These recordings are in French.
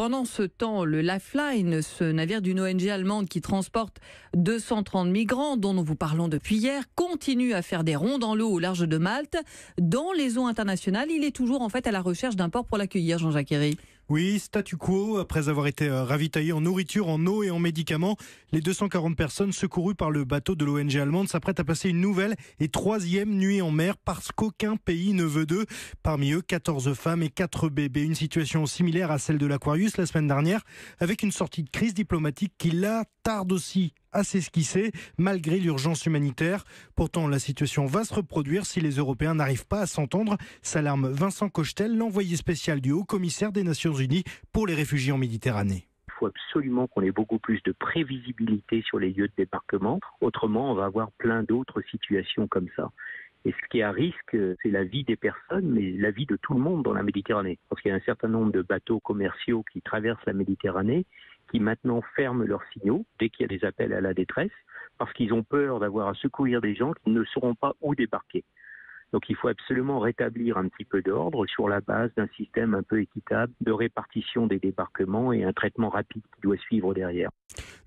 pendant ce temps, le Lifeline, ce navire d'une ONG allemande qui transporte 230 migrants, dont nous vous parlons depuis hier, continue à faire des ronds dans l'eau au large de Malte. Dans les eaux internationales, il est toujours en fait à la recherche d'un port pour l'accueillir, Jean-Jacques Herry. Oui, statu quo, après avoir été ravitaillés en nourriture, en eau et en médicaments, les 240 personnes secourues par le bateau de l'ONG allemande s'apprêtent à passer une nouvelle et 3e nuit en mer parce qu'aucun pays ne veut d'eux. Parmi eux, 14 femmes et 4 bébés. Une situation similaire à celle de l'Aquarius la semaine dernière, avec une sortie de crise diplomatique qui là tarde aussi à s'esquisser, malgré l'urgence humanitaire. Pourtant, la situation va se reproduire si les Européens n'arrivent pas à s'entendre, s'alarme Vincent Cochetel, l'envoyé spécial du Haut-Commissaire des Nations Unies pour les réfugiés en Méditerranée. Il faut absolument qu'on ait beaucoup plus de prévisibilité sur les lieux de débarquement. Autrement, on va avoir plein d'autres situations comme ça. Et ce qui est à risque, c'est la vie des personnes, mais la vie de tout le monde dans la Méditerranée. Parce qu'il y a un certain nombre de bateaux commerciaux qui traversent la Méditerranée, qui maintenant ferment leurs signaux dès qu'il y a des appels à la détresse, parce qu'ils ont peur d'avoir à secourir des gens qui ne sauront pas où débarquer. Donc il faut absolument rétablir un petit peu d'ordre sur la base d'un système un peu équitable de répartition des débarquements et un traitement rapide qui doit suivre derrière.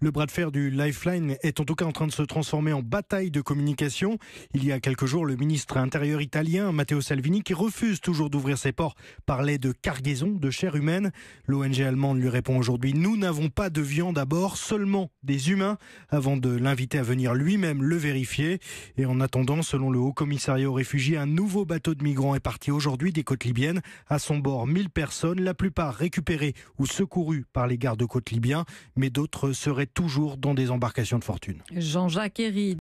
Le bras de fer du Lifeline est en tout cas en train de se transformer en bataille de communication. Il y a quelques jours, le ministre intérieur italien, Matteo Salvini, qui refuse toujours d'ouvrir ses ports, parlait de cargaison de chair humaine. L'ONG allemande lui répond aujourd'hui « Nous n'avons pas de viande à bord, seulement des humains », avant de l'inviter à venir lui-même le vérifier. Et en attendant, selon le Haut-Commissariat aux réfugiés, un nouveau bateau de migrants est parti aujourd'hui des côtes libyennes. À son bord, 1000 personnes, la plupart récupérées ou secourues par les gardes-côtes libyens, mais d'autres seraient toujours dans des embarcations de fortune. Jean-Jacques Herry.